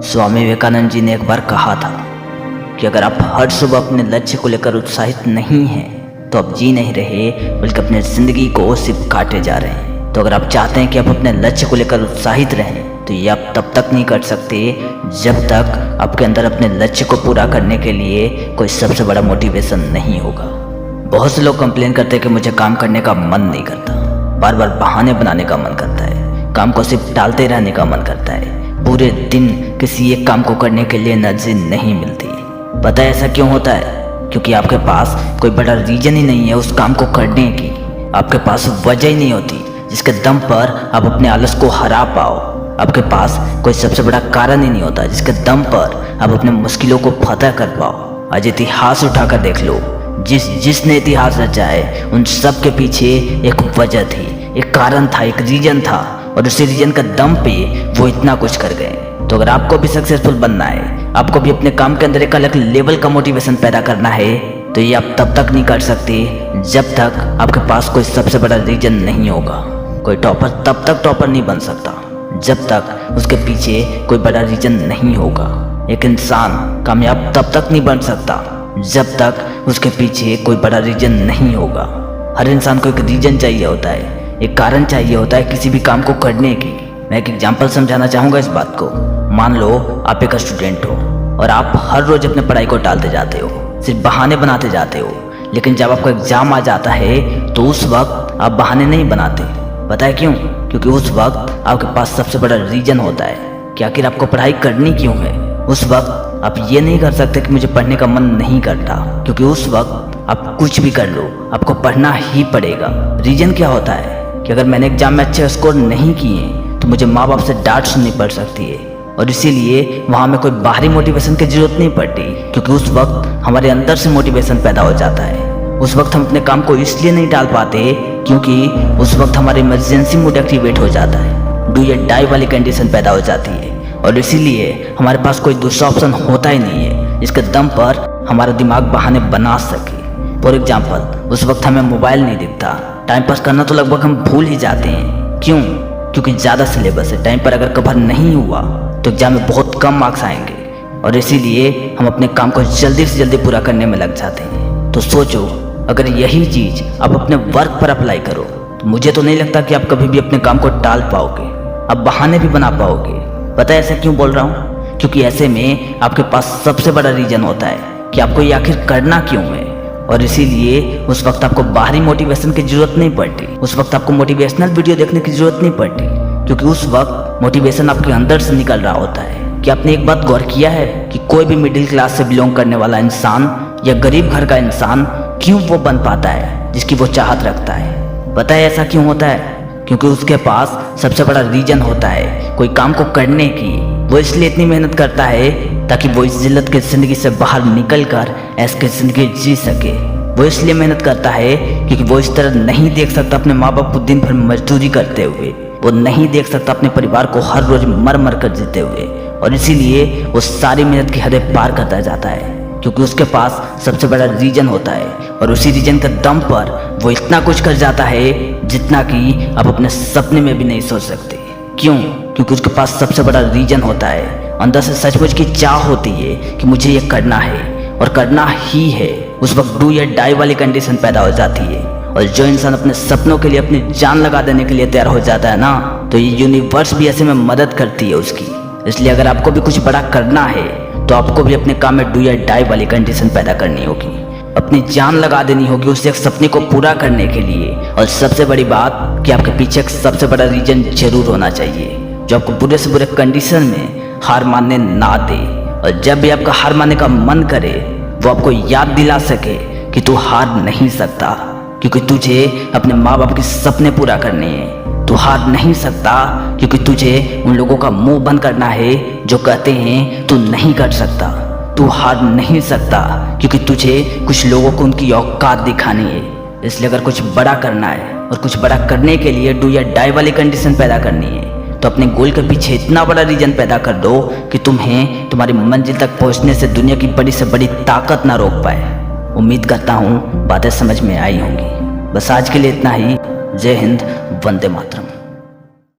स्वामी विवेकानंद जी ने एक बार कहा था कि अगर आप हर सुबह अपने लक्ष्य को लेकर उत्साहित नहीं हैं तो आप जी नहीं रहे बल्कि अपनी ज़िंदगी को सिर्फ काटे जा रहे हैं। तो अगर आप चाहते हैं कि आप अपने लक्ष्य को लेकर उत्साहित रहें तो ये आप तब तक नहीं कर सकते जब तक आपके अंदर अपने लक्ष्य को पूरा करने के लिए कोई सबसे बड़ा मोटिवेशन नहीं होगा। बहुत से लोग कंप्लेन करते हैं कि मुझे काम करने का मन नहीं करता, बार बार बहाने बनाने का मन करता है, काम को सिर्फ टालते रहने का मन करता है, पूरे दिन किसी एक काम को करने के लिए एनर्जी नहीं मिलती। पता है ऐसा क्यों होता है? क्योंकि आपके पास कोई बड़ा रीजन ही नहीं है उस काम को करने की। आपके पास वजह ही नहीं होती जिसके दम पर आप अपने आलस को हरा पाओ। आपके पास कोई सबसे बड़ा कारण ही नहीं होता जिसके दम पर आप अपने मुश्किलों को फतह कर पाओ। आज इतिहास उठाकर देख लो, जिसने इतिहास रचा है उन सब के पीछे एक वजह थी, एक कारण था, एक रीजन था, और उसी रीजन का दम पे वो इतना कुछ कर गए। तो अगर आपको भी सक्सेसफुल बनना है, आपको भी अपने काम के अंदर एक अलग लेवल का मोटिवेशन पैदा करना है, तो ये आप तब तक नहीं कर सकते जब तक आपके पास कोई सबसे बड़ा रीजन नहीं होगा। कोई टॉपर तब तक टॉपर नहीं बन सकता जब तक उसके पीछे कोई बड़ा रीजन नहीं होगा। एक इंसान कामयाब तब तक नहीं बन सकता जब तक उसके पीछे कोई बड़ा रीजन नहीं होगा। हर इंसान को एक रीजन चाहिए होता है, एक कारण चाहिए होता है किसी भी काम को करने की। मैं एक एग्जाम्पल समझाना चाहूँगा इस बात को। मान लो आप एक स्टूडेंट हो और आप हर रोज़ अपने पढ़ाई को टालते जाते हो, सिर्फ बहाने बनाते जाते हो, लेकिन जब आपका एग्ज़ाम आ जाता है तो उस वक्त आप बहाने नहीं बनाते। पता है क्यों? क्योंकि उस वक्त आपके पास सबसे बड़ा रीजन होता है कि आखिर आपको पढ़ाई करनी क्यों है। उस वक्त आप ये नहीं कर सकते कि मुझे पढ़ने का मन नहीं करता, क्योंकि उस वक्त आप कुछ भी कर लो आपको पढ़ना ही पड़ेगा। रीजन क्या होता है कि अगर मैंने एग्जाम में अच्छे स्कोर नहीं किए तो मुझे माँ बाप से डांट सुननी पड़ सकती है, और इसीलिए वहाँ में कोई बाहरी मोटिवेशन की जरूरत नहीं पड़ती, क्योंकि उस वक्त हमारे अंदर से मोटिवेशन पैदा हो जाता है। उस वक्त हम अपने काम को इसलिए नहीं टाल पाते क्योंकि उस वक्त हमारे इमरजेंसी मोड एक्टिवेट हो जाता है, डू या डाई वाली कंडीशन पैदा हो जाती है, और इसीलिए हमारे पास कोई दूसरा ऑप्शन होता ही नहीं है जिसके दम पर हमारा दिमाग बहाने बना सके। फॉर एग्जाम्पल, उस वक्त हमें मोबाइल नहीं दिखता, टाइम पास करना तो लगभग हम भूल ही जाते हैं। क्यों? क्योंकि ज़्यादा सिलेबस है, टाइम पर अगर कवर नहीं हुआ तो एग्जाम में बहुत कम मार्क्स आएंगे, और इसीलिए हम अपने काम को जल्दी से जल्दी पूरा करने में लग जाते हैं। तो सोचो, अगर यही चीज़ आप अपने वर्क पर अप्लाई करो तो मुझे तो नहीं लगता कि आप कभी भी अपने काम को टाल पाओगे, आप बहाने भी बना पाओगे। पता है ऐसे क्यों बोल रहा हूँ? क्योंकि ऐसे में आपके पास सबसे बड़ा रीजन होता है कि आपको ये आखिर करना क्यों है, और इसीलिए उस वक्त आपको बाहरी मोटिवेशन की जरूरत नहीं पड़ती, उस वक्त आपको मोटिवेशनल वीडियो देखने की जरूरत नहीं पड़ती, क्योंकि उस वक्त मोटिवेशन आपके अंदर से निकल रहा होता है। कि आपने एक बात गौर किया है कि कोई भी मिडिल क्लास से बिलोंग करने वाला इंसान या गरीब घर का इंसान क्यों वो बन पाता है जिसकी वो चाहत रखता है? पता है ऐसा क्यों होता है? क्योंकि उसके पास सबसे बड़ा रीजन होता है कोई काम को करने की। वो इसलिए इतनी मेहनत करता है ताकि वो इस जिल्लत की ज़िंदगी से बाहर निकल कर ऐश की ज़िंदगी जी सके। वो इसलिए मेहनत करता है क्योंकि वो इस तरह नहीं देख सकता अपने माँ बाप को दिन भर मजदूरी करते हुए, वो नहीं देख सकता अपने परिवार को हर रोज़ मर मर कर जीते हुए, और इसीलिए वो सारी मेहनत की हदें पार करता जाता है, क्योंकि उसके पास सबसे बड़ा रीजन होता है, और उसी रीजन के दम पर वो इतना कुछ कर जाता है जितना कि आप अपने सपने में भी नहीं सोच सकते। क्यों? क्योंकि उसके पास सबसे बड़ा रीजन होता है, अंदर से सचमुच की चाह होती है कि मुझे ये करना है और करना ही है। उस वक्त डू या डाई वाली कंडीशन पैदा हो जाती है, और जो इंसान अपने सपनों के लिए अपनी जान लगा देने के लिए तैयार हो जाता है ना, तो ये यूनिवर्स भी ऐसे में मदद करती है उसकी। इसलिए अगर आपको भी कुछ बड़ा करना है तो आपको भी अपने काम में डू या डाई वाली कंडीशन पैदा करनी होगी, अपनी जान लगा देनी होगी उस एक सपने को पूरा करने के लिए। और सबसे बड़ी बात कि आपके पीछे एक सबसे बड़ा रीजन जरूर होना चाहिए जो आपको बुरे से बुरे कंडीशन में हार मानने ना दे, और जब भी आपका हार मानने का मन करे वो आपको याद दिला सके कि तू हार नहीं सकता, क्योंकि तुझे अपने माँ बाप के सपने पूरा करने हैं। तू हार नहीं सकता क्योंकि तुझे उन लोगों का मुंह बंद करना है जो कहते हैं तू नहीं कर सकता। तू हार नहीं सकता क्योंकि तुझे कुछ लोगों को उनकी औकात दिखानी है। इसलिए अगर कुछ बड़ा करना है और कुछ बड़ा करने के लिए डू या डाई वाली कंडीशन पैदा करनी है तो अपने गोल के पीछे इतना बड़ा रीजन पैदा कर दो कि तुम्हें तुम्हारी मंजिल तक पहुंचने से दुनिया की बड़ी से बड़ी ताकत ना रोक पाए। उम्मीद करता हूँ बातें समझ में आई होंगी। बस आज के लिए इतना ही। जय हिंद, वंदे मातरम।